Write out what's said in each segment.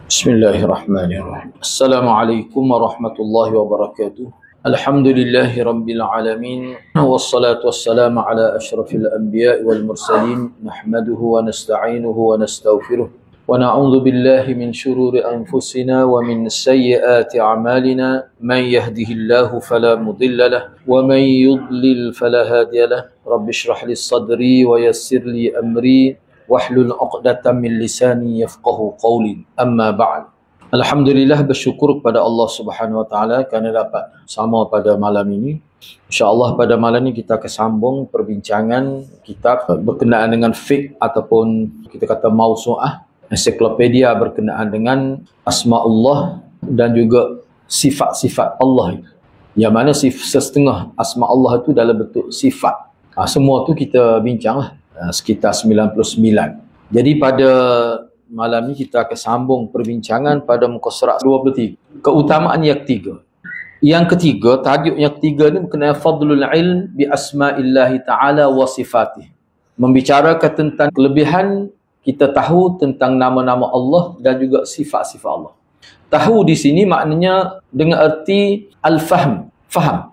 Bismillahirrahmanirrahim. Assalamualaikum warahmatullahi wabarakatuh. Alhamdulillahi rabbil alamin. Wassalatu wassalamu ala asyrafil anbiya'i wal mursalin. Nahmaduhu wa nasta'inuhu wa nastaghfiruh. Wa na'udzu billahi min shururi anfusina wa min sayyiati a'malina. Man yahdihillahu fala mudilla lahu wa man yudlil fala hadiya lahu. Rabbi shrah li sadri wa yassir li amri. Wahlul 'uqdatam min lisani yafqahu qawli. Amma ba'd. Alhamdulillah, bersyukur kepada Allah Subhanahu wa taala kerana dapat sama pada malam ini. Insya-Allah pada malam ini kita akan sambung perbincangan kitab berkenaan dengan fiqh ataupun kita kata mausu'ah, ensiklopedia berkenaan dengan asma-Allah dan juga sifat-sifat Allah itu. Yang mana setengah asma Allah itu dalam bentuk sifat. Semua tu kita bincanglah. Sekitar 99. Jadi pada malam ni kita akan sambung perbincangan pada muka surat 23. Keutamaan yang ketiga. Yang ketiga, tajuk yang ketiga ni berkenaan fadlul ilm bi asma'illahi ta'ala wa sifatih. Membicarakan tentang kelebihan kita tahu tentang nama-nama Allah dan juga sifat-sifat Allah. Tahu di sini maknanya dengan erti al-fahm, faham.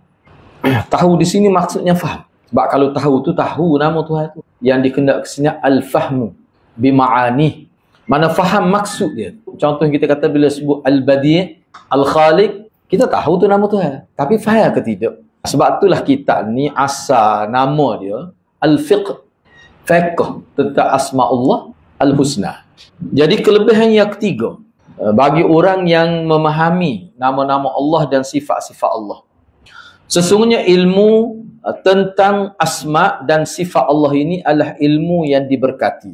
Tahu di sini maksudnya faham. Sebab kalau tahu tu tahu nama Tuhan tu. Yang dikenal kesini al-fahmu bima'ani. Mana faham maksud dia. Contoh kita kata bila sebut al-badi', al-khaliq, kita tahu tu nama Tuhan. Tapi faham ke tidak? Sebab itulah kitab ni asal nama dia al-fiqh. Fiqh tentang asma Allah al-husna. Jadi kelebihan yang ketiga bagi orang yang memahami nama-nama Allah dan sifat-sifat Allah. Sesungguhnya ilmu tentang asma dan sifat Allah ini adalah ilmu yang diberkati.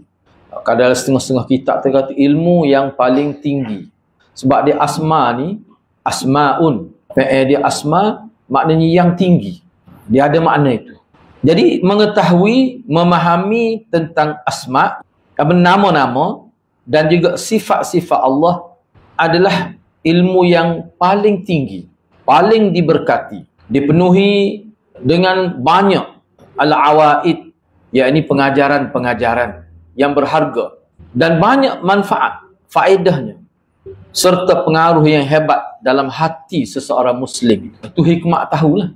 Kadang setengah-setengah kitab terkata ilmu yang paling tinggi. Sebab dia asma ni, asma'un. Dia asma maknanya yang tinggi. Dia ada makna itu. Jadi mengetahui, memahami tentang asma, nama-nama dan juga sifat-sifat Allah adalah ilmu yang paling tinggi, paling diberkati. Dipenuhi dengan banyak al-awaid, yakni pengajaran-pengajaran yang berharga dan banyak manfaat, faedahnya serta pengaruh yang hebat dalam hati seseorang muslim. Itu hikmah tahulah.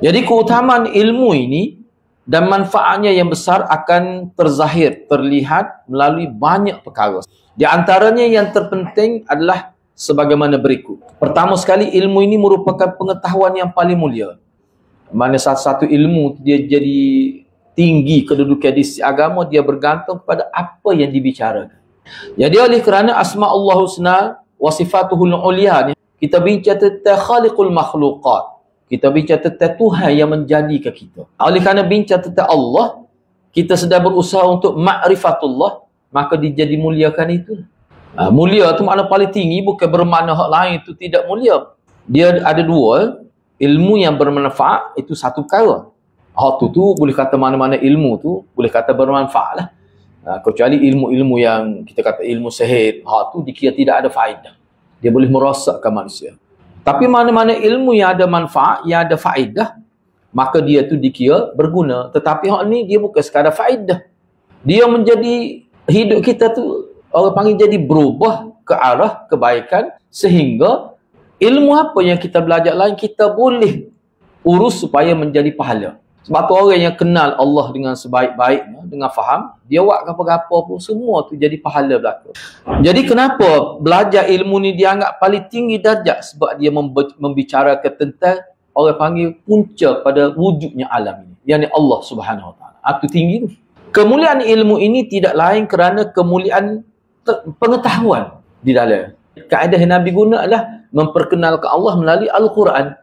Jadi keutamaan ilmu ini dan manfaatnya yang besar akan terzahir, terlihat melalui banyak perkara. Di antaranya yang terpenting adalah sebagaimana berikut. Pertama sekali, ilmu ini merupakan pengetahuan yang paling mulia. Mana satu-satu ilmu dia jadi tinggi kedudukan di sisi agama, dia bergantung kepada apa yang dibicarakan. Jadi oleh kerana asma Allah husna wa sifatuhul ulia ni, kita bincang tentang khaliqul makhluqat. Kita bincang tentang Tuhan yang menjadikan kita. Oleh kerana bincang tentang Allah, kita sedang berusaha untuk ma'rifatullah, maka dia jadi muliakan itu. Mulia tu makna paling tinggi, bukan bermakna hak lain itu tidak mulia. Dia ada dua, ilmu yang bermanfaat itu satu perkara. Hak tu boleh kata mana-mana ilmu tu boleh kata bermanfaat lah. Kecuali ilmu-ilmu yang kita kata ilmu sihir, hak tu dikira tidak ada faedah. Dia boleh merosakkan manusia. Tapi mana-mana ilmu yang ada manfaat, yang ada faedah, maka dia tu dikira berguna. Tetapi hak ni dia bukan sekadar faedah. Dia menjadi hidup kita tu, orang panggil jadi berubah ke arah kebaikan, sehingga ilmu apa yang kita belajar lain kita boleh urus supaya menjadi pahala. Sebab tu orang yang kenal Allah dengan sebaik-baiknya, dengan faham, dia buat apa-apa pun semua tu jadi pahala belaka. Jadi kenapa belajar ilmu ni dianggap paling tinggi darjat? Sebab dia membicarakan tentang orang panggil punca pada wujudnya alam ini, yakni Allah Subhanahu wa taala. Itu tinggi tu. Kemuliaan ilmu ini tidak lain kerana kemuliaan pengetahuan di dalam. Kaedah yang Nabi guna adalah memperkenalkan Allah melalui Al-Quran.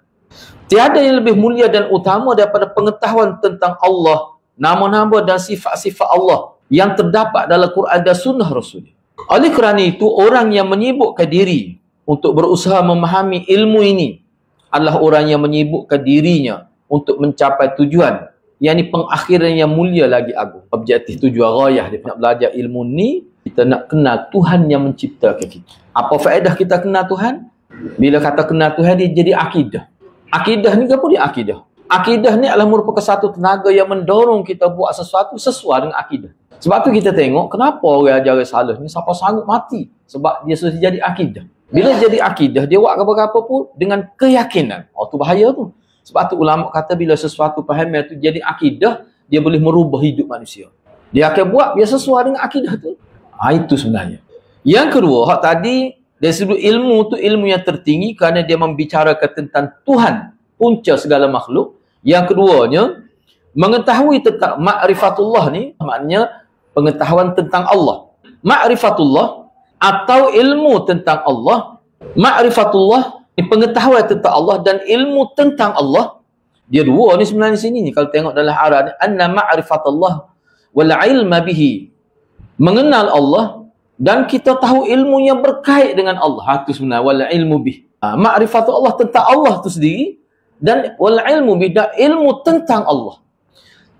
Tiada yang lebih mulia dan utama daripada pengetahuan tentang Allah, nama-nama dan sifat-sifat Allah yang terdapat dalam Quran dan Sunnah Rasul. Oleh kerana itu, orang yang menyibukkan diri untuk berusaha memahami ilmu ini adalah orang yang menyibukkan dirinya untuk mencapai tujuan, yakni pengakhiran yang mulia lagi agung. Objektif tujuan rayah dia nak belajar ilmu ni, kita nak kenal Tuhan yang menciptakan kita. Apa faedah kita kenal Tuhan? Bila kata kenal Tuhan, dia jadi akidah. Akidah ni apa dia akidah? Akidah ni adalah merupakan satu tenaga yang mendorong kita buat sesuatu sesuai dengan akidah. Sebab tu kita tengok kenapa orang ajar salah ni siapa sanggup mati. Sebab dia sudah jadi akidah. Bila jadi akidah, dia buat apa-apa pun dengan keyakinan. Oh, tu bahaya tu. Sebab tu ulama kata bila sesuatu pahaman tu jadi akidah, dia boleh merubah hidup manusia. Dia akan buat biar sesuai dengan akidah tu. Itu sebenarnya. Yang kedua, hak tadi, dari sudut ilmu tu ilmu yang tertinggi kerana dia membicarakan tentang Tuhan, punca segala makhluk. Yang keduanya, mengetahui tentang ma'rifatullah ni, maknanya pengetahuan tentang Allah. Ma'rifatullah atau ilmu tentang Allah. Ma'rifatullah, pengetahuan tentang Allah dan ilmu tentang Allah. Dia dua ni sebenarnya sini ni. Kalau tengok dalam arah ni, anna ma'rifatullah wal ilma bihi. Mengenal Allah dan kita tahu ilmu yang berkait dengan Allah. Itu sebenarnya wal ilmu bih. Ma'rifatullah tentang Allah tu sendiri dan wal ilmu bih, dan ilmu tentang Allah.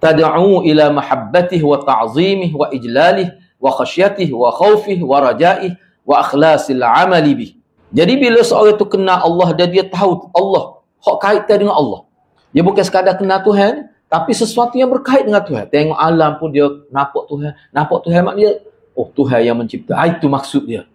Tad'u ila mahabbatihi wa ta'zimihi wa ijlalihi wa khasyatihi wa khawfihi wa rajaihi wa akhlasil amali bih. Jadi bila seorang itu kenal Allah dan dia tahu Allah, hak kaitan dengan Allah. Dia bukan sekadar kenal Tuhan, tapi sesuatu yang berkait dengan Tuhan. Tengok alam pun dia nampak Tuhan. Nampak Tuhan maknanya, oh Tuhan yang mencipta. Itu maksud dia.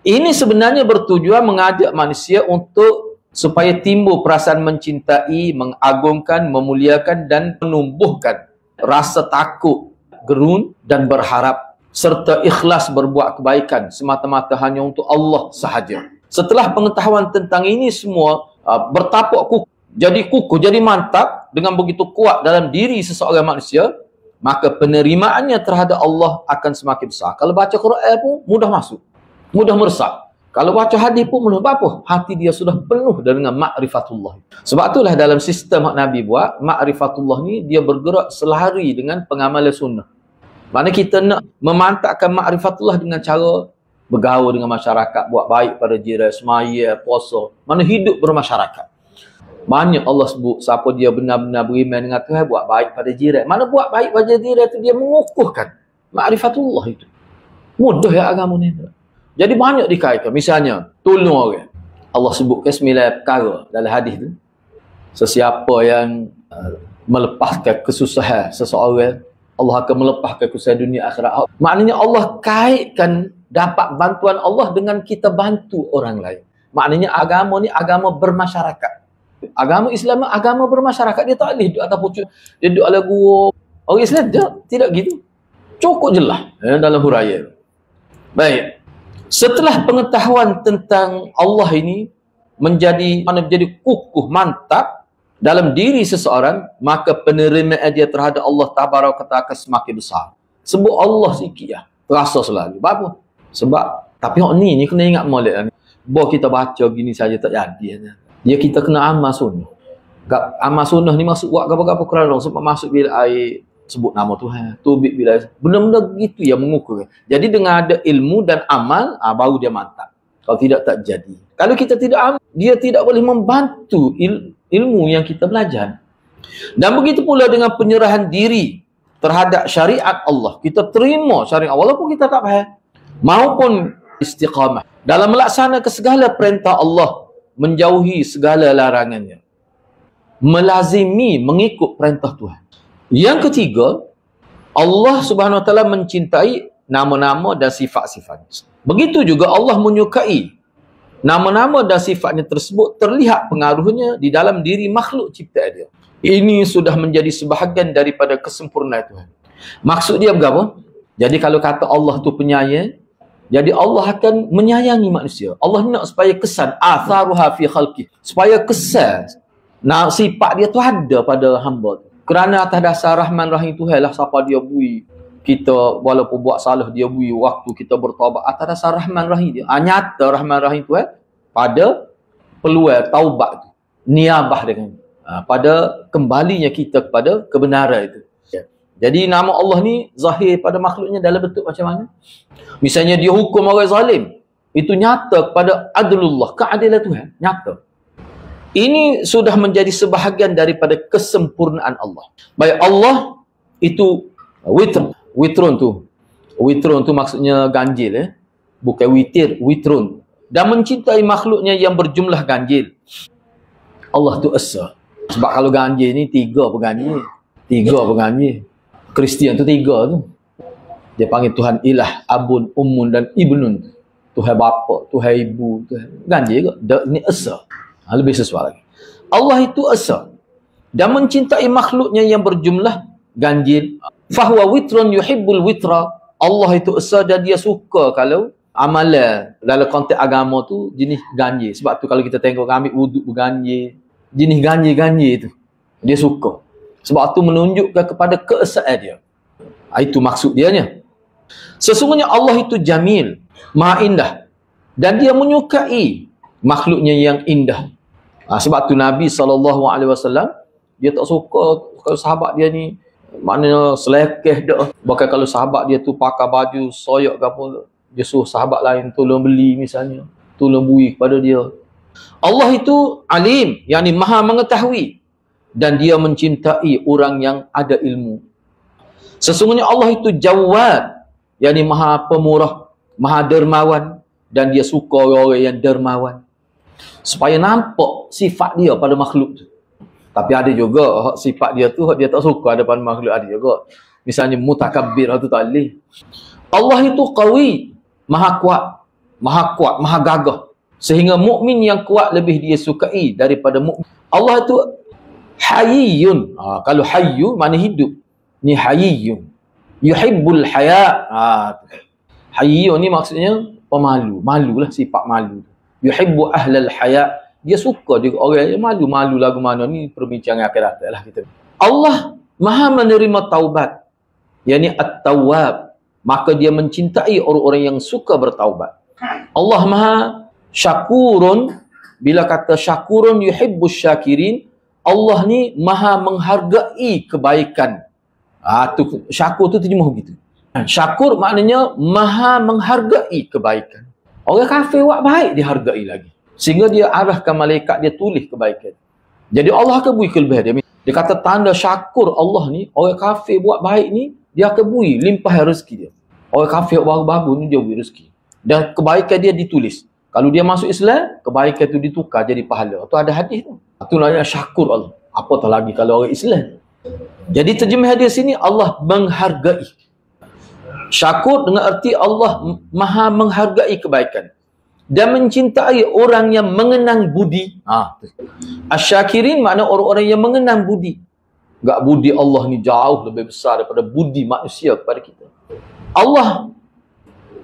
Ini sebenarnya bertujuan mengajak manusia untuk supaya timbul perasaan mencintai, mengagungkan, memuliakan dan menumbuhkan rasa takut, gerun dan berharap serta ikhlas berbuat kebaikan semata-mata hanya untuk Allah sahaja. Setelah pengetahuan tentang ini semua bertapak kukuh, jadi mantap dengan begitu kuat dalam diri seseorang manusia, maka penerimaannya terhadap Allah akan semakin besar. Kalau baca Quran pun mudah masuk, mudah meresap. Kalau baca hadis pun mudah apa? Hati dia sudah penuh dengan ma'rifatullah. Sebab itulah dalam sistem yang Nabi buat, ma'rifatullah ni dia bergerak selari dengan pengamalan sunnah. Mana kita nak memantapkan ma'rifatullah dengan cara bergaul dengan masyarakat, buat baik pada jiran, semaya, puasa. Mana hidup bermasyarakat. Banyak Allah sebut siapa dia benar-benar beriman dengan Tuhan, buat baik pada jiran. Mana buat baik pada jiran itu dia mengukuhkan ma'rifatullah itu. Mudah ya agama ni. Jadi banyak dikaitkan. Misalnya, tolong orang. Allah sebutkan 9 perkara dalam hadis tu. Sesiapa yang melepaskan kesusahan seseorang, Allah akan melepaskan kesusahan dunia akhirat. Maknanya Allah kaitkan dapat bantuan Allah dengan kita bantu orang lain. Maknanya agama ni agama bermasyarakat. Agama Islam agama bermasyarakat. Dia tak boleh duduk atas pucuk. Dia duduk ala gua. Orang Islam tidak gitu. Cukup jelas dalam huraian. Baik. Setelah pengetahuan tentang Allah ini menjadi kukuh, mantap dalam diri seseorang, maka penerimaan dia terhadap Allah Tabaraka Ta'ala akan semakin besar. Sebut Allah sikit ya, terasa selalu. Apa? Sebab tapi ni kena ingat molek. Bahawa kita baca gini saja tak jadi. Dia kita kena amal sunnah. Amal sunnah ni masuk buat apa-apa kerana sebab masuk bila air sebut nama Tuhan, tubik bila benda-benda gitu yang mengukur. Jadi dengan ada ilmu dan amal, baru dia mantap. Kalau tidak, tak jadi. Kalau kita tidak amal, dia tidak boleh membantu ilmu yang kita belajar. Dan begitu pula dengan penyerahan diri terhadap syariat Allah. Kita terima syariat Allah walaupun kita tak faham. Maupun istiqamah dalam melaksanakan segala perintah Allah, menjauhi segala larangannya. Melazimi mengikut perintah Tuhan. Yang ketiga, Allah Subhanahu Wa Taala mencintai nama-nama dan sifat-sifatnya. Begitu juga Allah menyukai nama-nama dan sifatnya tersebut terlihat pengaruhnya di dalam diri makhluk ciptaan dia. Ini sudah menjadi sebahagian daripada kesempurnaan Tuhan. Maksud dia berapa? Jadi kalau kata Allah tu penyayang, jadi Allah akan menyayangi manusia. Allah nak supaya kesan atharuha fi khalqi, supaya kesan sifat dia tu ada pada hamba tu. Kerana atas dasar Rahman Rahim Tuhan lah siapa dia bui. Kita walaupun buat salah dia bui waktu kita bertaubat atas dasar Rahman Rahim dia. Nyata Rahman Rahim Tuhan pada peluang taubat tu. Niabah dengan pada kembalinya kita kepada kebenaran itu. Jadi nama Allah ni zahir pada makhluknya dalam bentuk macam mana? Misalnya dia hukum orang zalim. Itu nyata kepada adlullah, keadilan Tuhan. Nyata. Ini sudah menjadi sebahagian daripada kesempurnaan Allah. Baik, Allah itu witr. Witrun tu maksudnya ganjil. Bukan witir, witrun. Dan mencintai makhluknya yang berjumlah ganjil. Allah tu esa. Sebab kalau ganjil ni 3 penganjil. 3 penganjil. Kristian tu 3 tu. Dia panggil Tuhan ilah, abun, ummun dan ibnun. Tuhan bapa, Tuhan ibu, Tuhan. Ganjil ke? Ini esa. Lebih sesuai lagi. Allah itu esa. Dan mencintai makhluknya yang berjumlah ganjil. Fahuwa witrun yuhibbul witra. Allah itu esa dan dia suka kalau amalan dalam konteks agama tu jenis ganjil. Sebab tu kalau kita tengok ambil wuduk berganjil, jenis ganjil-ganjil tu dia suka. Sebab tu menunjukkan kepada keesaan dia. Itu maksud dia nya. Sesungguhnya Allah itu jamil, maha indah, dan dia menyukai makhluknya yang indah. Sebab tu Nabi SAW dia tak suka kalau sahabat dia ni maknanya selekeh dah. Bahkan kalau sahabat dia tu pakai baju soyak ke apa, dia suruh sahabat lain tolong beli misalnya, tolong bui kepada dia. Allah itu alim, yakni maha mengetahui, dan dia mencintai orang yang ada ilmu. Sesungguhnya Allah itu Jawad, yakni maha pemurah, maha dermawan, dan dia suka orang yang dermawan. Supaya nampak sifat dia pada makhluk tu. Tapi ada juga sifat dia tu dia tak suka ada pada makhluk, ada juga. Misalnya mutakabbir tu tak boleh. Allah itu qawi, maha kuat, maha gagah. Sehingga mukmin yang kuat lebih dia sukai daripada mukmin. Allah itu hayyun. Kalau hayyu makna hidup. Ni hayyun. Yuhibbul haya. Hayyun ni maksudnya pemalu. Malulah, sifat malu. Yuhibbu ahlal haya. Dia suka juga orang yang malu. Malu lagu mana ni perbincangan akan datang lah kita. Allah maha menerima taubat. Yani at-tawwab. Maka dia mencintai orang-orang yang suka bertaubat. Allah maha syakurun. Bila kata syakurun yuhibbus syakirin, Allah ni maha menghargai kebaikan. Syakur tu terjemah begitu. Syakur maknanya maha menghargai kebaikan. Orang kafir buat baik dihargai lagi. Sehingga dia arahkan malaikat dia tulis kebaikan. Jadi Allah akan beri kelebihan dia. Dia kata tanda syakur Allah ni, orang kafir buat baik ni, dia akan beri limpah rezeki dia. Orang kafir baru-baru ni dia beri rezeki. Dan kebaikan dia ditulis. Kalau dia masuk Islam, kebaikan tu ditukar jadi pahala. Tu ada hadis tu. Itu namanya syakur Allah. Apatah lagi kalau orang Islam. Jadi terjemah hadis sini Allah menghargai. Syakur dengan arti Allah maha menghargai kebaikan dan mencintai orang yang mengenang budi. Asyakirin makna orang-orang yang mengenang budi. Enggak, budi Allah ni jauh lebih besar daripada budi manusia kepada kita. Allah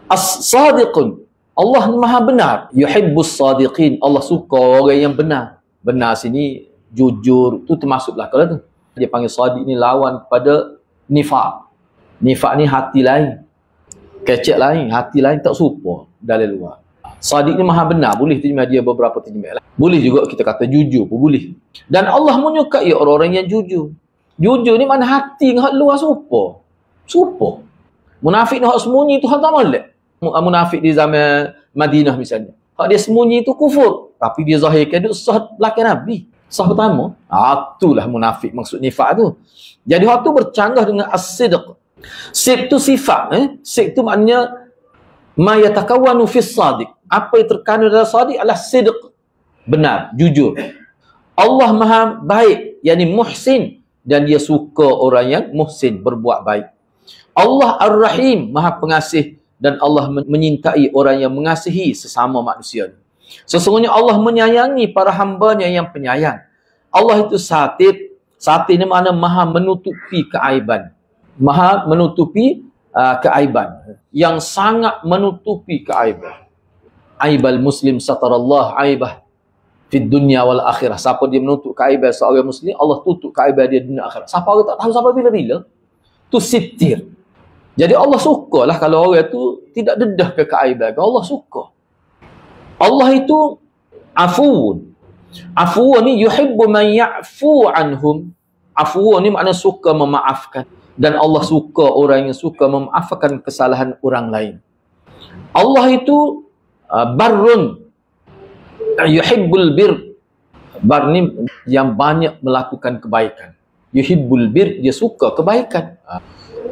as-sadiqun. Allah maha benar. Yuhibbus sadiqin. Allah suka orang yang benar. Benar sini jujur. Tu termasuklah kalau tu. Dia panggil sadiq ni lawan kepada nifaq. Nifaq ni hati lain. Kecek lain. Hati lain tak serupa dari luar. Sadiq ni maha benar. Boleh terjemah dia beberapa terjemah lah. Boleh juga kita kata jujur pun boleh. Dan Allah menyukai orang-orang yang jujur. Jujur ni mana hati dengan hak luar serupa. Serupa. Munafik ni hak sembunyi tu hak tak molek. Munafik di zaman Madinah misalnya. Hak dia sembunyi tu kufur. Tapi dia zahirkan dia sah belakang Nabi. Sah pertama. Itulah munafik maksud nifak tu. Jadi hak tu bercanggah dengan as-sidq. Sidq tu sifat. Sidq tu maknanya ma yatakawwanu fis sadiq. Apa yang terkandung dalam sadiq adalah sidq. Benar, jujur. Allah maha baik, yakni muhsin, dan dia suka orang yang muhsin, berbuat baik. Allah ar-rahim, maha pengasih, dan Allah menyintai orang yang mengasihi sesama manusia. Sesungguhnya Allah menyayangi para hambanya yang penyayang. Allah itu satir. Satir ni makna maha menutupi keaiban. Maha menutupi keaiban. Yang sangat menutupi keaiban. Aibal muslim satarallah aibah fid dunya wal akhirah. Siapa dia menutup keaiban seorang muslim, Allah tutup keaiban dia dunia akhirat. Siapa orang tak tahu sampai bila-bila, tu sitir. Jadi Allah suka lah kalau orang tu tidak dedah ke keaiban. Allah suka. Allah itu afuun. Afuun ni yuhibbu man ya'fu anhum. Afuun ni makna suka memaafkan. Dan Allah suka orang yang suka memaafkan kesalahan orang lain. Allah itu barrun. Yuhibbul bir. Bar ni yang banyak melakukan kebaikan. Yuhibbul bir, dia suka kebaikan.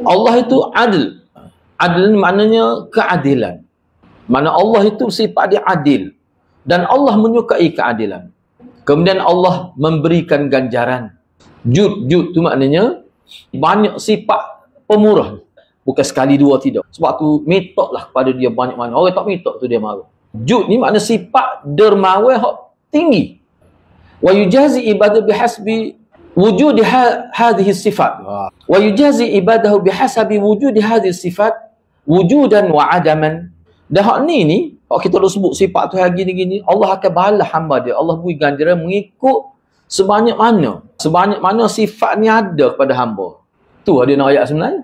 Allah itu adil. Adil ni maknanya keadilan. Mana Allah itu sifat dia adil. Dan Allah menyukai keadilan. Kemudian Allah memberikan ganjaran. Jud tu maknanya banyak sifat pemurah. Bukan sekali dua, tidak. Sebab tu mintaklah kepada dia banyak mana. Orang tak minta tu dia marah. Jud ni makna sifat dermawan hak tinggi. Wa yujazi ibadah bihasbi wujud hadhihi sifat. Wa yujazi ibadahu bihasabi wujud hadhihi sifat wujudan wa adaman. Dan hak ni kalau kita dah sebut sifat Tuhan gini-gini, Allah akan balas hamba dia. Allah beri ganjaran mengikut sebanyak mana sifat ni ada kepada hamba. Tu ada nak ayat sebenarnya.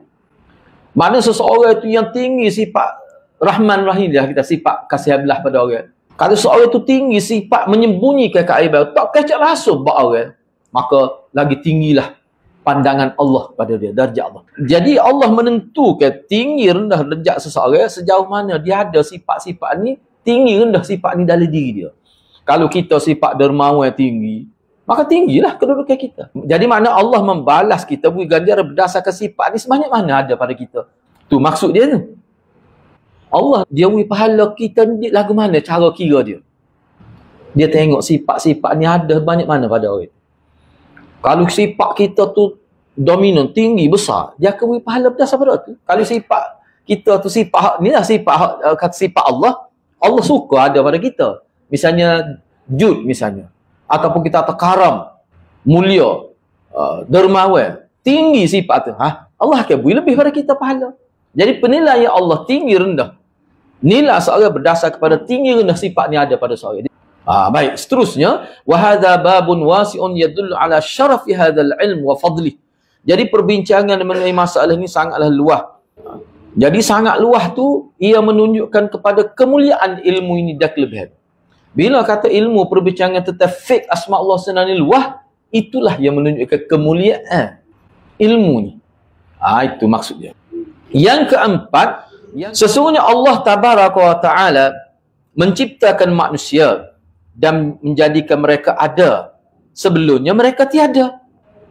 Mana seseorang itu yang tinggi sifat Rahman Rahim dia, kita sifat kasih belah pada orang. Kalau seorang itu tinggi sifat menyembunyikan keaiban, tak kecak langsung buat orang, maka lagi tinggilah pandangan Allah pada dia, darjat Allah. Jadi Allah menentukan tinggi rendah darjat seseorang sejauh mana dia ada sifat-sifat ni, tinggi rendah sifat ni dalam diri dia. Kalau kita sifat dermawan tinggi, maka tinggilah kedudukan kita. Jadi makna Allah membalas kita, beri ganjaran berdasarkan sifat ni sebanyak mana ada pada kita. Tu maksud dia tu. Allah dia beri pahala kita ni lagu mana cara kira dia. Dia tengok sifat-sifat ni ada banyak mana pada orang. Kalau sifat kita tu dominan, tinggi, besar, dia akan beri pahala berdasar pada tu. Kalau sifat kita tu sifat ni lah sifat Allah, Allah suka ada pada kita. Misalnya jud misalnya. Ataupun kita kata karam, mulia, dermawan, tinggi sifat tu. Allah akan beri lebih pada kita pahala. Jadi penilaian Allah tinggi rendah. Nilai seorang berdasar kepada tinggi rendah sifat ni ada pada seorang. Baik, seterusnya wa hadza babun wasi'un yadullu ala syarafi hadzal ilm wa fadli. Jadi perbincangan mengenai masalah ini sangatlah luas. Jadi sangat luas tu ia menunjukkan kepada kemuliaan ilmu ini dan kelebihan. Bila kata ilmu perbincangan tentang fiqh asma Allah senani luah, itulah yang menunjukkan kemuliaan ilmu ni. Itu maksudnya. Yang keempat, sesungguhnya Allah tabaraka wa ta'ala menciptakan manusia dan menjadikan mereka ada. Sebelumnya mereka tiada.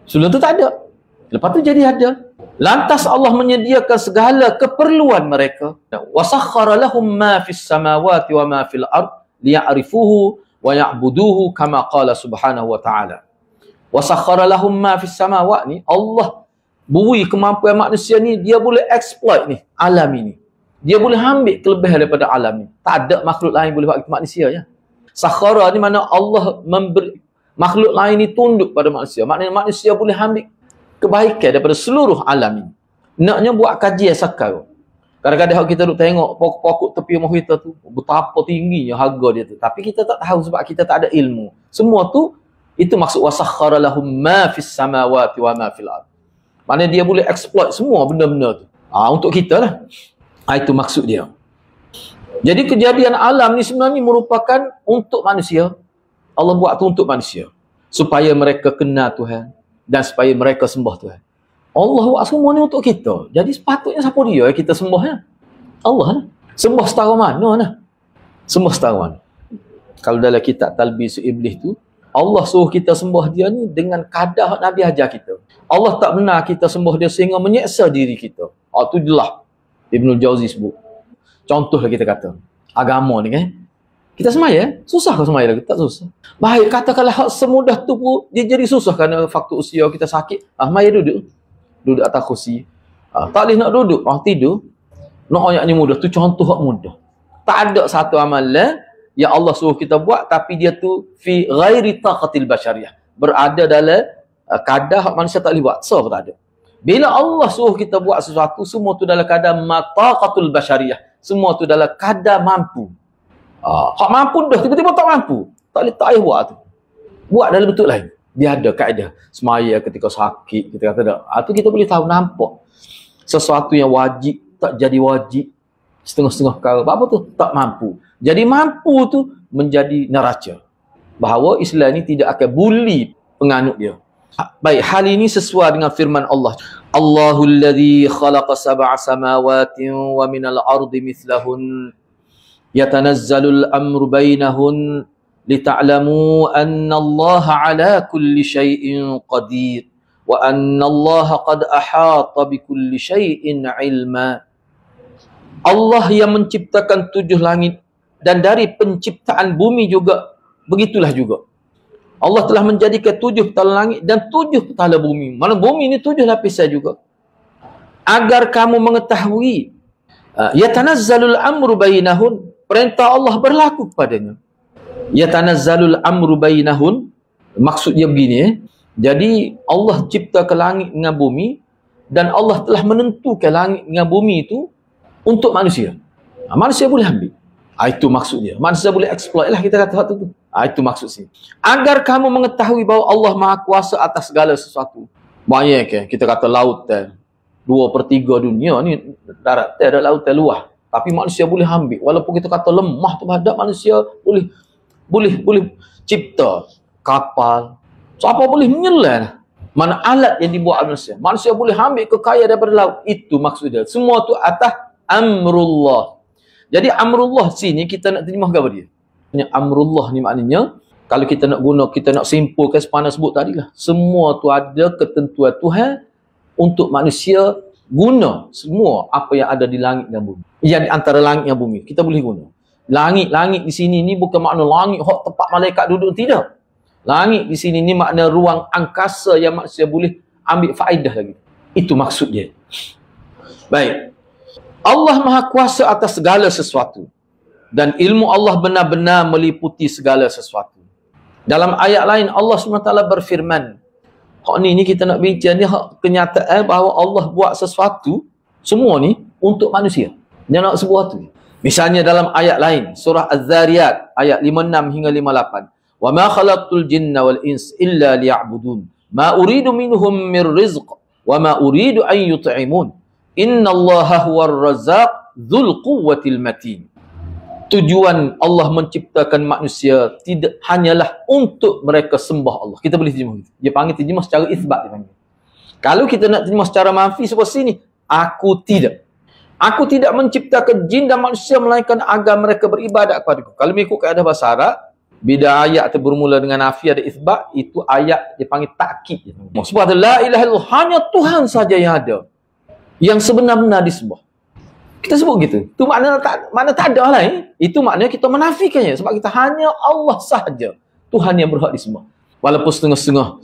Sebelum tu tak ada. Lepas tu jadi ada. Lantas Allah menyediakan segala keperluan mereka. Wa sakhkhara lahum ma fis samawati wa ma fil ard liya'rifuhu wa ya'buduhu kama qala subhanahu wa ta'ala. Wa sakhkhara lahum ma fis samawati ni Allah beri kemampuan manusia ni, dia boleh exploit ni alam ini. Dia boleh ambil kelebihan daripada alam ni. Tak ada makhluk lain boleh buat itu manusia ya. Sakhara ni mana Allah memberi makhluk lain ni tunduk pada manusia. Maknanya manusia boleh ambil kebaikan daripada seluruh alam ini. Naknya buat kajian sakar. Kadang-kadang kita duk tengok pokok-pokok tepi rumah kita tu, betapa tingginya harga dia tu. Tapi kita tak tahu sebab kita tak ada ilmu. Semua tu, itu maksud wasakhkhara lahum ma fis samawati wa ma fil ard. Maknanya dia boleh exploit semua benda-benda tu. Untuk kita lah. Itu maksud dia. Jadi kejadian alam ni sebenarnya merupakan untuk manusia. Allah buat tu untuk manusia. Supaya mereka kenal Tuhan. Dan supaya mereka sembah Tuhan. Allah buat semua ni untuk kita. Jadi sepatutnya siapa dia kita sembah ya? Allah lah. Sembah setara mana lah. Sembah setara mana. Kalau dalam kitab Talbis Iblis tu, Allah suruh kita sembah dia ni dengan kadar Nabi ajar kita. Allah tak benar kita sembah dia sehingga menyeksa diri kita. Itu jelas Ibnul Jauzi sebut. Contohlah kita kata, agama ni kan, kita semaya, susah ke semaya lagi? Tak susah. Baik, katakanlah hak semudah tu pun, dia jadi susah kerana faktor usia kita sakit. Maya duduk atas kursi. Tak boleh nak duduk, tidur. Nak ayat ni mudah, tu contoh hak mudah. Tak ada satu amalan yang Allah suruh kita buat, tapi dia tu fi ghairi taqatil basyariyah. Berada dalam kadar hak manusia tak boleh buat. So, tak ada. Bila Allah suruh kita buat sesuatu, semua tu dalam kadar mataqatul basyariyah. Semua tu dalam kadar mampu. Hak mampu dah, tiba-tiba tak mampu. Tak boleh buat tu. Buat dalam bentuk lain. Dia ada kaedah. Semaya ketika sakit, kita kata tak. Tu kita boleh tahu, nampak. Sesuatu yang wajib, tak jadi wajib. Setengah-setengah perkara. Apa tu? Tak mampu. Jadi mampu tu menjadi neraca. Bahawa Islam ni tidak akan bully penganut dia. Baik, hal ini sesuai dengan firman Allah. Allahul ladzi khalaqa sab'a samawatin wa minal ardi mithlahun yatanazzalul amru bainahun lita'lamu anna Allah ala kulli syai'in qadir wa anna Allah qad ahata bi kulli syai'in ilma. Allah yang menciptakan 7 langit dan dari penciptaan bumi juga begitulah juga. Allah telah menjadikan 7 petala langit dan 7 petala bumi. Mana bumi ni 7 lapisan juga. Agar kamu mengetahui yatanazzalul amru bainahun, perintah Allah berlaku kepadanya. Yatanazzalul amru bainahun, maksud dia begini, jadi Allah ciptakan langit dengan bumi dan Allah telah menentukan langit dengan bumi itu untuk manusia. Manusia boleh ambil. Itu maksud dia. Manusia boleh exploit lah, kita kata waktu tu. Itu maksud sini. Agar kamu mengetahui bahawa Allah Maha Kuasa atas segala sesuatu. Banyak kita kata lautan 2/3 dunia ni darat, ada lautan luas. Tapi manusia boleh ambil. Walaupun kita kata lemah terhadap manusia, boleh cipta kapal. Siapa boleh menyelam? Mana alat yang dibuat manusia? Manusia boleh ambil kekayaan daripada laut. Itu maksud dia. Semua tu atas amrullah. Jadi amrullah sini kita nak terima apa dia? Amrullah ni maknanya, kalau kita nak guna, kita nak simpulkan sepana sebut tadi lah. Semua tu ada ketentuan Tuhan untuk manusia guna semua apa yang ada di langit dan bumi. Yang di antara langit dan bumi. Kita boleh guna. Langit di sini ni bukan makna langit hak tempat malaikat duduk, tidak. Langit di sini ni makna ruang angkasa yang manusia boleh ambil faedah lagi. Itu maksud dia. Baik. Allah Maha Kuasa atas segala sesuatu. Dan ilmu Allah benar-benar meliputi segala sesuatu. Dalam ayat lain Allah SWT berfirman. Hak ni kita nak bincang ni hak kenyataan bahawa Allah buat sesuatu semua ni untuk manusia. Dia nak sesuatu. Misalnya dalam ayat lain, surah Az-Zariyat ayat 56 hingga 58. Wa ma khalaqtul jinna wal ins illa liya'budun. Ma uridu minhum mir rizq wa ma uridu an yut'imun. Innallaha huwar razzaq dzul quwwatil matin. Tujuan Allah menciptakan manusia tidak hanyalah untuk mereka sembah Allah. Kita boleh terjemah gitu. Dia panggil terjemah secara isbat dia panggil. Kalau kita nak terjemah secara manfi seperti sini, aku tidak menciptakan jin dan manusia melainkan agar mereka beribadat kepadaku. Kalau mengikut kaedah bahasa Arab, bila ayat itu bermula dengan nafi ada isbat, itu ayat dia panggil takkid. Sebab la ilaha illallah, hanya Tuhan saja yang ada, yang sebenar-benar disembah. Kita sebut gitu. Itu makna tak ada lah. Itu maknanya kita menafikannya. Sebab kita hanya Allah sahaja Tuhan yang berhak disembah. Walaupun setengah-setengah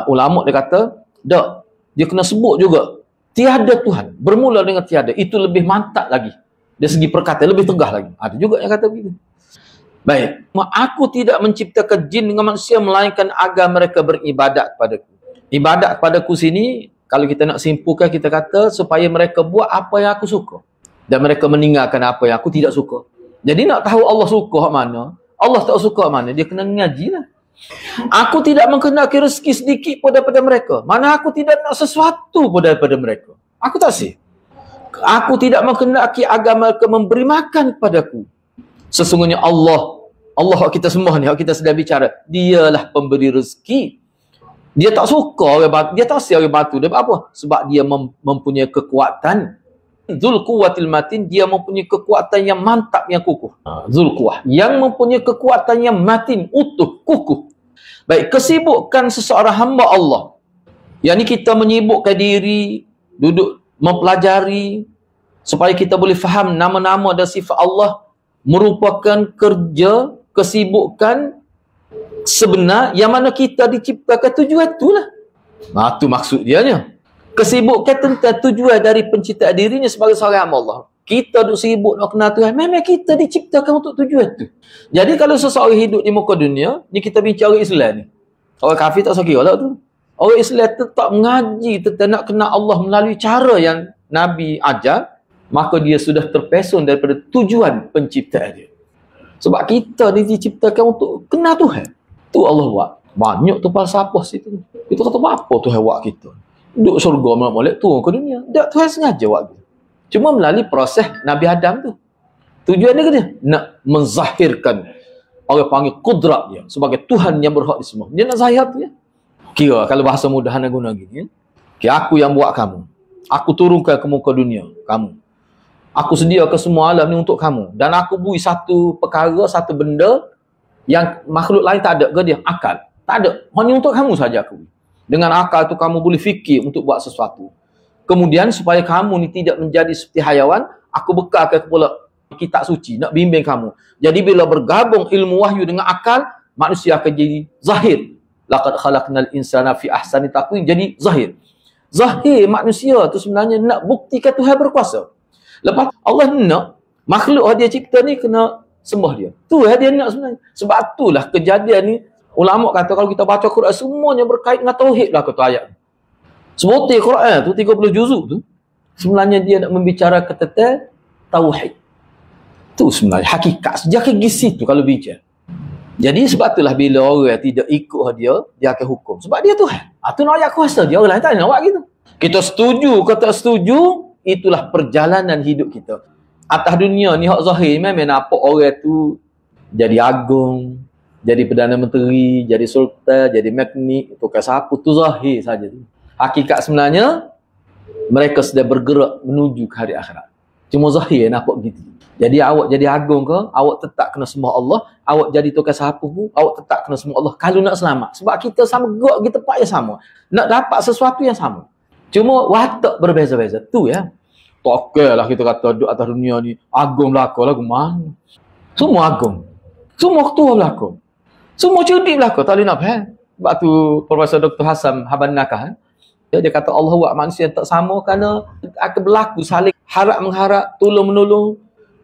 ulama dia kata, tak, dia kena sebut juga tiada Tuhan. Bermula dengan tiada. Itu lebih mantap lagi. Dari segi perkataan lebih tegah lagi. Ada juga yang kata begitu. Baik. Aku tidak menciptakan jin dengan manusia melainkan agar mereka beribadat kepadaku. Ibadat kepadaku sini, kalau kita nak simpulkan, kita kata supaya mereka buat apa yang aku suka. Dan mereka meninggalkan apa yang aku tidak suka. Jadi nak tahu Allah suka mana, Allah tak suka mana, dia kena ngaji lah. Aku tidak menghendaki rezeki sedikit pun daripada mereka. Mana aku tidak nak sesuatu pun daripada mereka. Aku tak sih. Aku tidak menghendaki agar mereka memberi makan kepadaku. Sesungguhnya Allah kita sembah ni, kita sedang bicara, dialah pemberi rezeki. Dia tak suka orang batu, dia tak siap orang batu. Dia apa? Sebab dia mempunyai kekuatan. Dzul quwwatil matin, dia mempunyai kekuatan yang mantap, yang kukuh. Dzul quwwah, yang mempunyai kekuatan yang matin, utuh, kukuh. Baik, kesibukan seseorang hamba Allah, yang ni kita menyibukkan diri, duduk mempelajari supaya kita boleh faham nama-nama dan sifat Allah, merupakan kerja, kesibukan sebenar yang mana kita diciptakan tujuan itulah. Itu maksud dia ni. Kesibukan tentang tujuan dari penciptaan dirinya sebagai seorang hamba Allah. Kita duk sibuk nak kenal Tuhan. Memang kita diciptakan untuk tujuan tu. Jadi kalau seseorang hidup di muka dunia, ni kita bincang orang Islam ni. Orang kafir tak sakit lah tu. Orang Islam tetap mengaji tentang nak kenal Allah melalui cara yang Nabi ajar, maka dia sudah terpesong daripada tujuan penciptaan dia. Sebab kita ni diciptakan untuk kenal Tuhan. Tu Allah buat. Banyak tu falsafah situ. Itu kata apa Tuhan buat kita? Duduk syurga molek turun ke dunia. Tak, Tuhan sengaja buat gitu. Cuma melalui proses Nabi Adam tu. Tujuan dia kata nak menzahirkan, orang panggil kudrat dia sebagai Tuhan yang berhak disembah. Dia nak zahir tu ya. Kira kalau bahasa mudah nak guna gini ya. Kira aku yang buat kamu. Aku turunkan ke muka dunia kamu. Aku sediakan semua alam ni untuk kamu. Dan aku bui satu perkara, satu benda yang makhluk lain tak ada ke dia? Akal. Tak ada. Hanya untuk kamu saja aku. Dengan akal tu kamu boleh fikir untuk buat sesuatu. Kemudian supaya kamu ni tidak menjadi seperti hayawan, aku bekalkan pula kitab suci nak bimbing kamu. Jadi bila bergabung ilmu wahyu dengan akal, manusia akan jadi zahir. Laqad khalaqnal insana fi ahsani taqwim, jadi zahir. Zahir manusia tu sebenarnya nak buktikan Tuhan berkuasa. Lepas Allah nak makhluk dia cipta ni kena sembah dia. Tu dia nak sebenarnya. Sebab itulah kejadian ni ulama kata kalau kita baca Quran semuanya berkait dengan tauhid lah kata ayat. Sebutir Quran tu 30 juzuk tu sebenarnya dia nak membicarakan tentang tauhid. Tu sebenarnya hakikat sejak ke situ kalau bicara. Jadi sebab itulah bila orang tidak ikut dia akan hukum. Sebab dia Tuhan. Itu nak ayat kuasa dia. Orang lain tak nak buat gitu. Kita setuju ke tak setuju, itulah perjalanan hidup kita. Atas dunia ni hak zahir memang nampak orang tu jadi agung, jadi Perdana Menteri, jadi Sultan, jadi mekanik, tukar sapu, tu zahir saja tu. Hakikat sebenarnya mereka sedang bergerak menuju ke hari akhirat. Cuma zahir nampak gitu. Jadi awak jadi agung ke, awak tetap kena sembah Allah. Awak jadi tukar sapu pun, awak tetap kena sembah Allah kalau nak selamat. Sebab kita sama gerak kita tempat yang sama. Nak dapat sesuatu yang sama. Cuma watak berbeza-beza. Tu ya. Tak lah kita kata duduk atas dunia ni agung belaka lagu mana. Semua agung. Semua ketua belaka. Semua cerdik belaka. Tak boleh nak faham. Sebab tu Profesor Dr. Hasan Haban Nakah. Dia kata Allah buat manusia tak sama kerana akan berlaku saling harap-mengharap, tolong-menolong.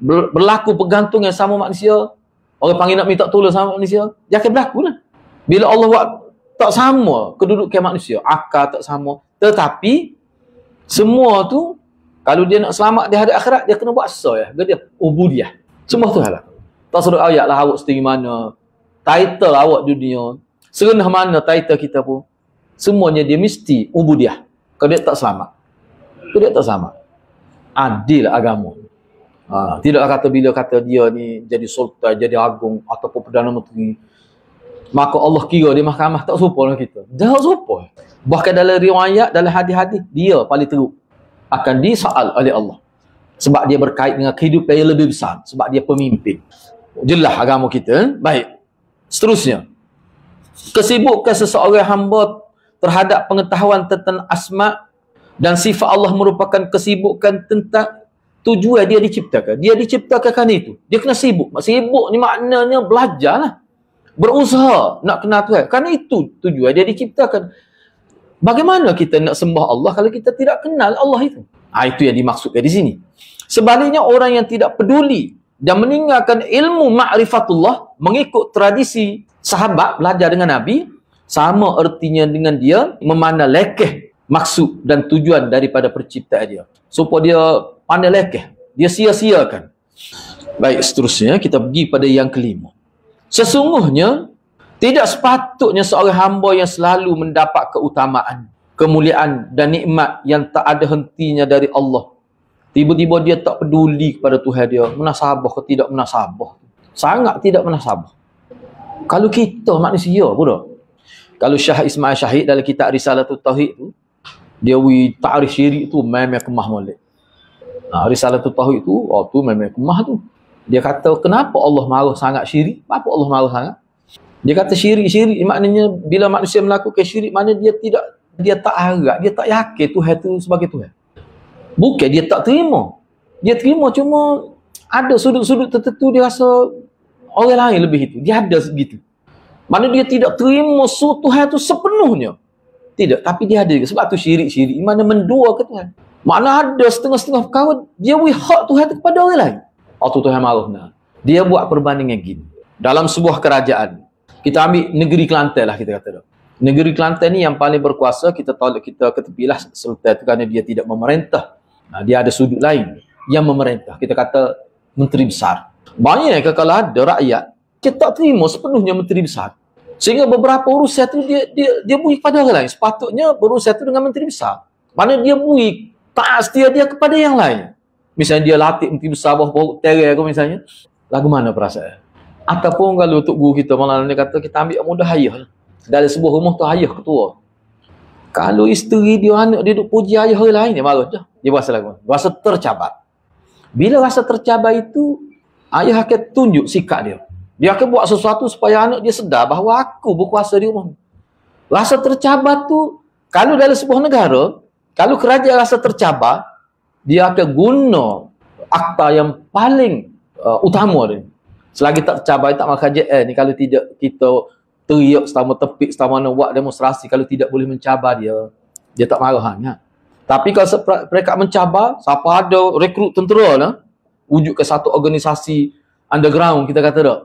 Berlaku pergantung yang sama manusia. Orang panggil nak minta tolong sama manusia, dia akan berlaku lah. Bila Allah buat tak sama kedudukan manusia, akal tak sama, tetapi semua tu kalau dia nak selamat di hari akhirat, dia kena buat sah ya. Dia ubudiyah. Semua tu lah. Tak suruh ayat lah awak setinggi mana, title awak dunia, serendah mana title kita pun, semuanya dia mesti ubudiyah. Kalau dia tak selamat, kalau dia tak selamat, adil agama. Tidaklah kata bila kata dia ni jadi sultan, jadi agung ataupun Perdana Menteri, maka Allah kira di mahkamah tak serupa dengan kita. Tak serupa. Bahkan dalam riwayat, dalam hadis-hadis, dia paling teruk akan disoal oleh Allah. Sebab dia berkait dengan kehidupan yang lebih besar. Sebab dia pemimpin. Jelas agama kita. Baik. Seterusnya. Kesibukan seseorang hamba terhadap pengetahuan tentang asma dan sifat Allah merupakan kesibukan tentang tujuan dia diciptakan. Dia diciptakan kan itu. Dia kena sibuk. Sibuk ni maknanya belajarlah. Berusaha nak kenal Tuhan. Kan itu tujuan dia diciptakan. Bagaimana kita nak sembah Allah kalau kita tidak kenal Allah itu? Itu yang dimaksudkan di sini. Sebaliknya orang yang tidak peduli dan meninggalkan ilmu ma'rifatullah, mengikut tradisi sahabat belajar dengan Nabi, sama artinya dengan dia memandang lekeh maksud dan tujuan daripada penciptaan dia. Supaya dia pandai lekeh. Dia sia-siakan. Baik, seterusnya kita pergi pada yang kelima. Sesungguhnya tidak sepatutnya seorang hamba yang selalu mendapat keutamaan, kemuliaan dan nikmat yang tak ada hentinya dari Allah, tiba-tiba dia tak peduli kepada Tuhan dia, menasabah ke tidak menasabah. Sangat tidak menasabah. Kalau kita manusia pula. Kalau Syah Ismail Syahid dalam kitab Risalatul Tauhid tu, dia ta'rif syirik tu memang kemah molek. Risalatul Tauhid tu, tu memang kemah tu. Dia kata kenapa Allah marah sangat syirik? Apa Allah marah sangat? Dia kata syirik maknanya bila manusia melakukan syirik, maknanya dia tak harap, dia tak yakin Tuhan tu sebagai Tuhan. Bukan dia tak terima. Dia terima, cuma ada sudut-sudut tertentu dia rasa orang lain lebih itu. Dia ada segitu. Mana dia tidak terima Tuhan tu sepenuhnya. Tidak, tapi dia ada juga. Sebab tu syirik mana mendua ke Tuhan. Mana ada setengah-setengah perkara dia hak Tuhan tu kepada orang lain. Atau Tuhan marah. Dia buat perbandingan gini. Dalam sebuah kerajaan, kita ambil negeri Kelantan lah kita kata. Negeri Kelantan ni yang paling berkuasa, kita ketepilah sultan tu kerana dia tidak memerintah. Dia ada sudut lain yang memerintah. Kita kata menteri besar. Banyak kalau ada rakyat, kita tak terima sepenuhnya menteri besar. Sehingga beberapa urusan tu dia bui kepada orang lain. Sepatutnya berurusan tu dengan menteri besar. Mana dia bui tak setia dia kepada yang lain. Misalnya dia latih menteri besar bawah terer aku misalnya. Lagu mana perasaan? Ataupun kalau untuk guru kita malam ni kata kita ambil mudah ayah. Dalam sebuah rumah tu ayah ketua. Kalau isteri dia, anak dia duk puji ayah orang lain, dia marah je. Dia rasa lagu. Rasa tercabar. Bila rasa tercabar itu, ayah akan tunjuk sikap dia. Dia akan buat sesuatu supaya anak dia sedar bahawa aku berkuasa di rumah. Rasa tercabar tu, kalau dalam sebuah negara, kalau kerajaan rasa tercabar, dia akan guna akta yang paling utama dia. Selagi tak tercapai, tak makan JL ni, kalau tidak kita teriak setama tepik, setama mana buat demonstrasi, kalau tidak boleh mencabar dia, dia tak marah sangat. Tapi kalau mereka mencabar, siapa ada rekrut tentera lah, wujud ke satu organisasi underground, kita kata tak,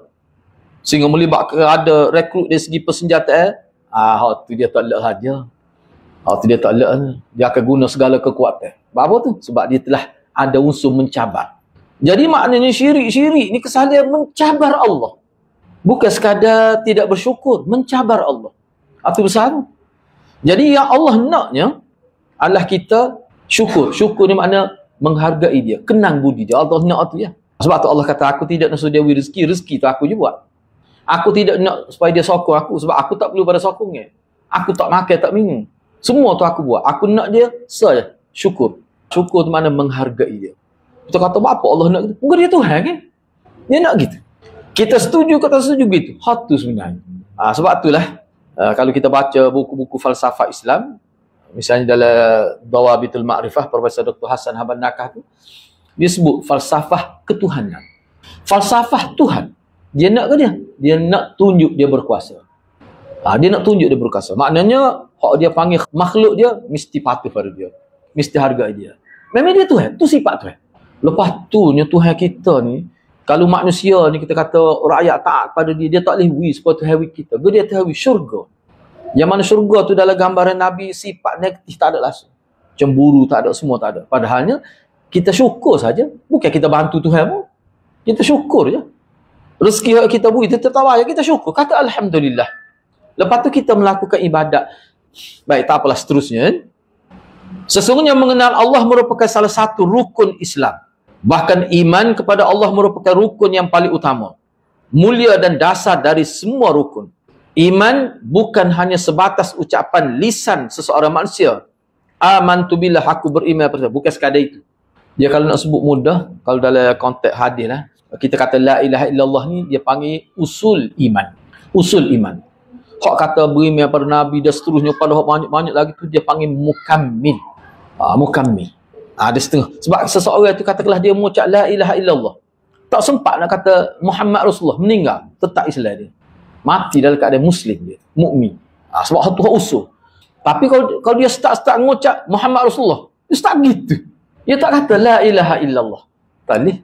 sehingga melibatkan ada rekrut dari segi persenjataan, tu dia tak lek saja. Tu dia tak lek, dia akan guna segala kekuatan. Apa tu? Sebab dia telah ada unsur mencabar. Jadi maknanya syirik ni kesalahan mencabar Allah. Bukan sekadar tidak bersyukur, mencabar Allah. Itu besar. Jadi yang Allah naknya adalah kita syukur. Syukur ni makna menghargai dia, kenang budi dia. Allah nak tu ya. Sebab tu Allah kata, aku tidak nak suruh dia rezeki tu aku je buat. Aku tidak nak supaya dia sokong aku, sebab aku tak perlu pada sokongnya. Aku tak makan, tak minum. Semua tu aku buat. Aku nak dia saja syukur. Syukur tu makna menghargai dia. Kita kata, apa Allah nak gitu? Bukan dia Tuhan kan? Dia nak gitu. Kita setuju ke tak setuju gitu? Hatu sebenarnya. Sebab itulah, kalau kita baca buku-buku falsafah Islam, misalnya dalam Dawabitul Ma'rifah, Profesor Dr. Hassan Haban Nakah tu, dia sebut falsafah ketuhanan. Falsafah Tuhan. Dia nak ke dia? Dia nak tunjuk dia berkuasa. Dia nak tunjuk dia berkuasa. Maknanya, hak dia panggil makhluk dia, mesti patuh pada dia. Mesti hargai dia. Memang dia Tuhan. Tu sifat Tuhan. Lepas tu, Tuhan kita ni, kalau manusia ni kita kata rakyat taat pada dia, dia tak boleh wis supaya Tuhan kita. Dia Tuhan syurga. Yang mana syurga tu dalam gambaran Nabi, sifat negatif tak ada langsung. Cemburu tak ada, semua tak ada. Padahalnya, kita syukur saja. Bukan kita bantu Tuhan pun. Kita syukur je. Rezeki kita beri, kita tak bayar, kita syukur. Kata Alhamdulillah. Lepas tu kita melakukan ibadat. Baik, tak apalah seterusnya. Sesungguhnya mengenal Allah merupakan salah satu rukun Islam. Bahkan iman kepada Allah merupakan rukun yang paling utama. Mulia dan dasar dari semua rukun. Iman bukan hanya sebatas ucapan lisan seseorang manusia. Amantu billah, aku beriman pada Allah. Bukan sekadar itu. Dia kalau nak sebut mudah, kalau dalam konteks hadis lah, kita kata la ilaha illallah ni, dia panggil usul iman. Usul iman. Hak kata beriman pada Nabi dan seterusnya, pada hak banyak-banyak lagi tu, dia panggil mukammil. Mukammil. Ada setengah. Sebab seseorang itu katakanlah dia mengucap la ilaha illallah, tak sempat nak kata Muhammad Rasulullah, meninggal, tetap Islam dia. Mati dalam keadaan Muslim dia, mukmin. Sebab itu usul. Tapi kalau dia start mengucap Muhammad Rasulullah, dia start gitu. Dia tak kata la ilaha illallah. Tak boleh.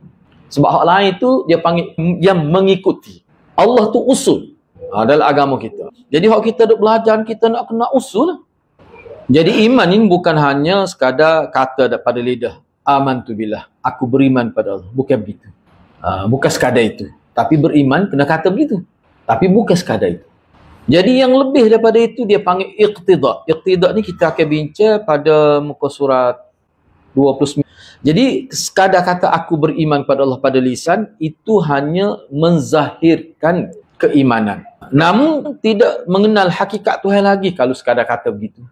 Sebab hak lain itu dia panggil yang mengikuti. Allah tu usul dalam agama kita. Jadi hak kita duk belajar, kita nak kena usul. Jadi iman ini bukan hanya sekadar kata daripada lidah. Amantu billah, aku beriman pada Allah. Bukan begitu. Bukan sekadar itu. Tapi beriman kena kata begitu. Tapi bukan sekadar itu. Jadi yang lebih daripada itu dia panggil iqtida'. Iqtida' ni kita akan bincang pada muka surat 29. Jadi sekadar kata aku beriman pada Allah pada lisan, itu hanya menzahirkan keimanan. Namun tidak mengenal hakikat Tuhan lagi kalau sekadar kata begitu.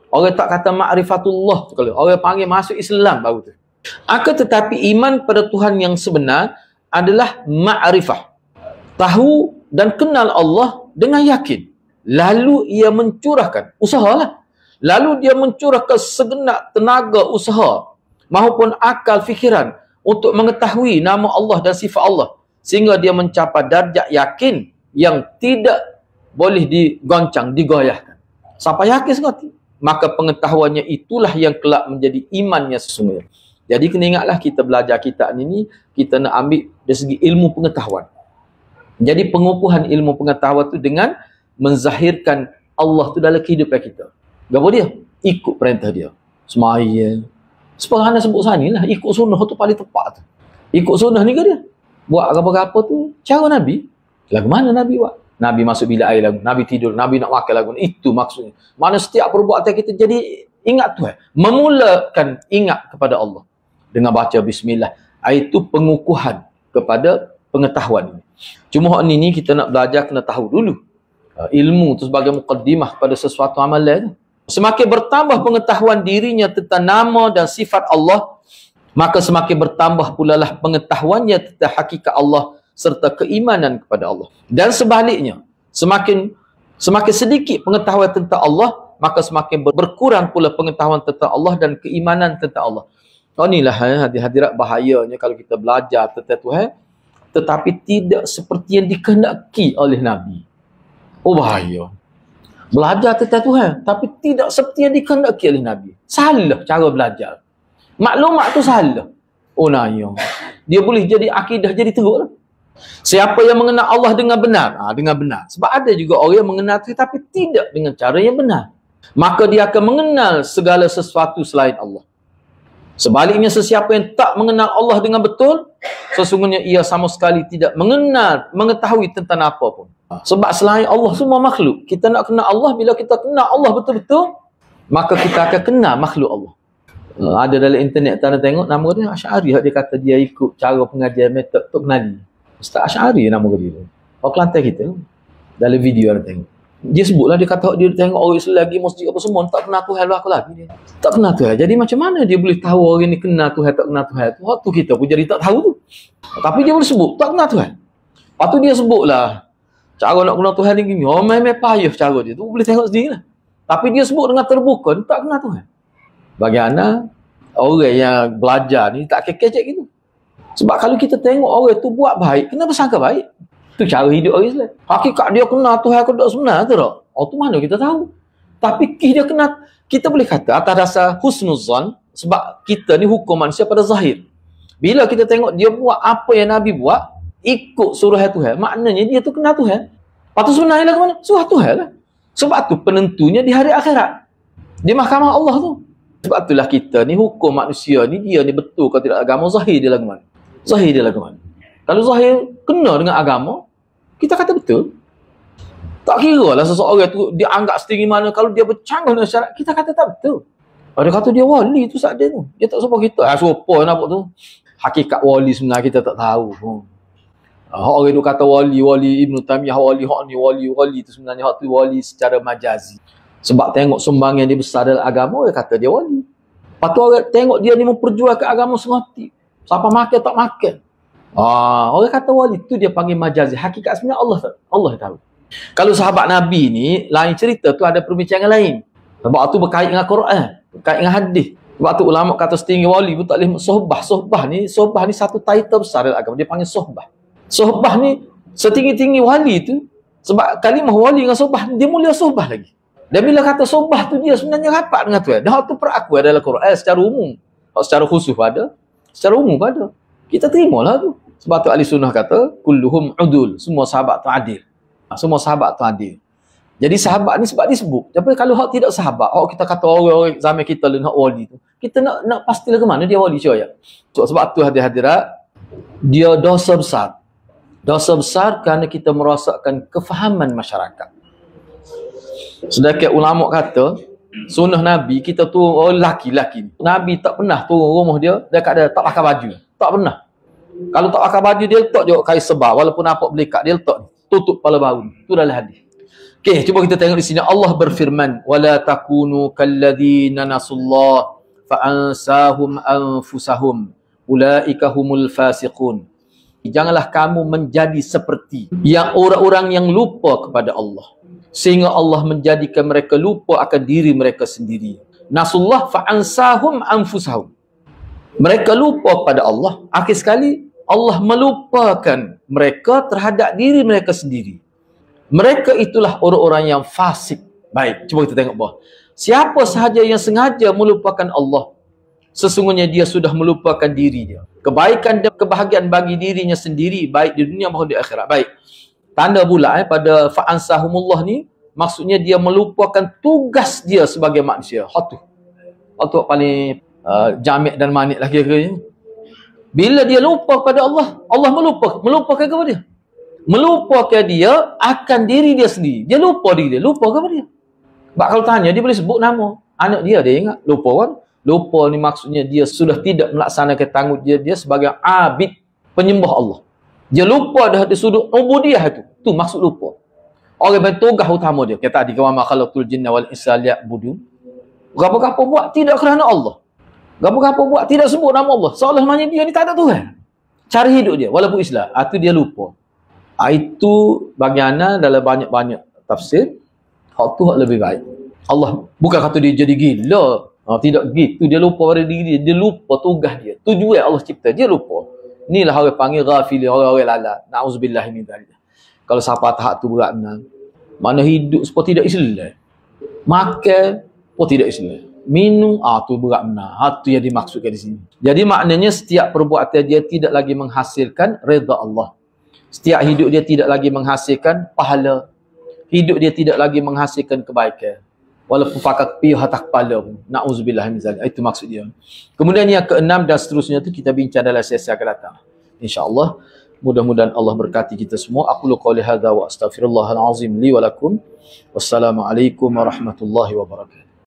Orang tak kata ma'rifatullah. Orang panggil masuk Islam baru tu. Akan tetapi iman pada Tuhan yang sebenar adalah ma'rifah. Tahu dan kenal Allah dengan yakin. Lalu ia mencurahkan, usahalah. Lalu dia mencurahkan segenap tenaga usaha maupun akal fikiran untuk mengetahui nama Allah dan sifat Allah. Sehingga dia mencapai darjat yakin yang tidak boleh digoncang, digoyahkan. Sampai yakin sangat. Maka pengetahuannya itulah yang kelak menjadi imannya sesungguhnya. Jadi kena ingatlah kita belajar kitab ini, kita nak ambil dari segi ilmu pengetahuan. Jadi pengukuhan ilmu pengetahuan itu dengan menzahirkan Allah tu dalam kehidupan kita. Apa dia? Ikut perintah dia. Semaya. Sebenarnya sebut sana lah, ikut sunnah tu paling tepat tu. Ikut sunnah ni ke dia? Buat apa-apa tu cara Nabi. Lagu mana Nabi buat? Nabi masuk bilik air lagu, Nabi tidur, Nabi nak makan lagu. Itu maksudnya. Mana setiap perbuatan kita jadi ingat Tuhan. Memulakan ingat kepada Allah dengan baca bismillah. Itu pengukuhan kepada pengetahuan ini. Cuma hak ni kita nak belajar kena tahu dulu. Ilmu tu sebagai muqaddimah pada sesuatu amalan. Semakin bertambah pengetahuan dirinya tentang nama dan sifat Allah, maka semakin bertambah pula lah pengetahuannya tentang hakikat Allah serta keimanan kepada Allah. Dan sebaliknya, semakin sedikit pengetahuan tentang Allah, maka semakin berkurang pula pengetahuan tentang Allah dan keimanan tentang Allah. Inilah hadirat bahayanya kalau kita belajar tentang Tuhan, tetapi tidak seperti yang dikehendaki oleh Nabi. Oh, bahaya. Belajar tentang Tuhan tapi tidak seperti yang dikehendaki oleh Nabi. Salah cara belajar. Maklumat tu salah. Oh, naya. Dia boleh jadi akidah jadi teruk lah. Siapa yang mengenal Allah dengan benar? Dengan benar. Sebab ada juga orang yang mengenal Tuhan tapi tidak dengan cara yang benar. Maka dia akan mengenal segala sesuatu selain Allah. Sebaliknya, sesiapa yang tak mengenal Allah dengan betul, sesungguhnya ia sama sekali tidak mengetahui tentang apa pun. Sebab selain Allah semua makhluk. Kita nak kenal Allah, bila kita kenal Allah betul-betul, maka kita akan kenal makhluk Allah. Ada dalam internet anda tengok nama dia Asy'ari. Dia kata dia ikut cara pengajian metod Tok Nali. Ustaz Asy'ari nama dia. Orang Kelantan kita. Dalam video anda tengok. Dia sebutlah, dia kata dia tengok orang Islam lagi masjid apa semua, tak kenal Tuhan aku lagi dia. Tak kenal Tuhan. Jadi macam mana dia boleh tahu orang ni kenal Tuhan tak kenal Tuhan tu? Waktu kita pun jadi tak tahu tu. Tapi dia boleh sebut tak kenal Tuhan. Lepas tu dia sebutlah cara nak kenal Tuhan ni gini. Oh, memang payah cara dia tu. Boleh tengok sendiri lah. Tapi dia sebut dengan terbuka, tak kenal Tuhan. Bagaimana orang yang belajar ni tak kecek gitu. Sebab kalau kita tengok orang tu buat baik, kenapa sangka baik? Itu cara hidup orang Islam. Hakikat dia kenal Tuhan aku tak sebenar tu tak? Oh, tu mana kita tahu. Tapi dia kenal, kita boleh kata atas dasar husnuzan, sebab kita ni hukum manusia pada zahir. Bila kita tengok dia buat apa yang Nabi buat, ikut suruhan Tuhan, maknanya dia tu kenal Tuhan. Lepas tu sebenarnya lah ke mana? Suruh Tuhan lah. Sebab tu penentunya di hari akhirat. Di mahkamah Allah tu. Sebab itulah kita ni hukum manusia ni, dia ni betul kalau tidak agama, zahir dia lagu mana? Zahir dia lagu mana? Kalau zahir kena dengan agama, kita kata betul. Tak kira lah seseorang tu dia anggap setinggi mana, kalau dia bercanggah dengan syarat, kita kata tak betul. Ada kata dia wali tu saat dia tu. Dia tak serupa kita. Serupa nampak tu. Hakikat wali sebenarnya kita tak tahu. Orang tu kata wali Ibn Taymiyah wali, hak ni wali tu sebenarnya hak tu wali secara majazi. Sebab tengok sumbangan dia besar dalam agama, dia kata dia wali. Lepas tu orang tengok dia ni memperjuangkan agama sengati. Siapa makan tak makan. Orang kata wali tu dia panggil majazi. Hakikat sebenarnya Allah tahu. Kalau sahabat Nabi ni lain cerita, tu ada perbincangan lain. Sebab tu berkait dengan Quran, berkait dengan hadis. Sebab tu ulama kata setinggi wali pun tak boleh sohbah. Sohbah ni satu title besar dalam agama. Dia panggil sohbah. Sohbah ni setinggi-tinggi wali tu, sebab kalimah wali dengan sohbah dia mulia sohbah lagi. Dan bila kata sohbah tu dia sebenarnya rapat dengan Tuhan. Dan tu perakui dalam Quran secara umum. Secara khusus ada, secara umum ada. Kita terimalah tu. Sebab tu ahli sunnah kata kulluhum udul, semua sahabat tu adil. Semua sahabat tu adil. Jadi sahabat ni sebab disebut. Tapi kalau hak tidak sahabat, kita kata orang zaman kita nak wali tu, kita nak pastilah ke mana dia wali syariat. Sebab tu hadirat dia dosa besar. Dosa besar kerana kita merosakkan kefahaman masyarakat. Sedangkan ulama kata sunnah Nabi kita tu laki-laki. Nabi tak pernah turun rumah dia kata tak pakai baju. Tak pernah. Kalau tak pakai baju dia letak je kain sebar, walaupun nampak belikat dia letak tutup kepala bahu. Itu dalam hadis. Okey, cuba kita tengok di sini Allah berfirman, wala takunu kalladzina nasullah fa ansahum anfusahum ulaika humul fasiqun. Janganlah kamu menjadi seperti yang orang-orang yang lupa kepada Allah, sehingga Allah menjadikan mereka lupa akan diri mereka sendiri. Nasullah fa ansahum anfusahum. Mereka lupa pada Allah. Akhir sekali Allah melupakan mereka terhadap diri mereka sendiri. Mereka itulah orang-orang yang fasik. Baik, cuba kita tengok bawah. Siapa sahaja yang sengaja melupakan Allah, sesungguhnya dia sudah melupakan diri dia. Kebaikan dan kebahagiaan bagi dirinya sendiri, baik di dunia maupun di akhirat. Baik. Tanda pula pada fa'ansahumullah ni, maksudnya dia melupakan tugas dia sebagai manusia. Hatu paling jamik dan manik lah kira-kira. Bila dia lupa kepada Allah, Allah melupakan kepada dia. Melupakan dia akan diri dia sendiri. Dia lupa diri dia, lupa kepada dia. Sebab kalau tanya, dia boleh sebut nama anak dia ingat. Lupa kan? Lupa ni maksudnya dia sudah tidak melaksanakan tanggungjawab dia sebagai abid, penyembah Allah. Dia lupa dah di sudut ubudiyah itu. Tu maksud lupa. Orang yang tugas utama dia. Kata tadi, wa ma khalaqtul jinna wal insa liya'budun. Apa-apa buat tidak kerana Allah. Apa-apa buat tidak sebut nama Allah. Seolah-olahnya dia ni tak ada Tuhan. Cara hidup dia walaupun Islam, itu dia lupa. Itu bagaimana dalam banyak-banyak tafsir, hak tu hak lebih baik. Allah bukan kata dia jadi gila. Tidak gitu. Dia lupa pada diri dia. Dia lupa tugas dia. Tujuan Allah cipta. Dia lupa. Inilah orang panggil ghafilin, orang-orang lalat. Na'udzubillah min dzalik. Kalau siapa tahap tu berat benar. Mana hidup seperti tidak Islam. Makan pun tidak Islam. Minum, tu berat benar. Tu yang dimaksudkan di sini. Jadi maknanya setiap perbuatan dia tidak lagi menghasilkan redha Allah. Setiap hidup dia tidak lagi menghasilkan pahala. Hidup dia tidak lagi menghasilkan kebaikan. Walaupun pakai piyuh atas kepala pun. Na'udzubillah min dzalik. Itu maksud dia. Kemudian yang keenam dan seterusnya tu kita bincang dalam sesi akan datang. InsyaAllah. Mudah-mudahan Allah berkati kita semua. Aqulu qawli hadza wa astaghfirullahal azim li wa lakum. Wassalamualaikum warahmatullahi wabarakatuh.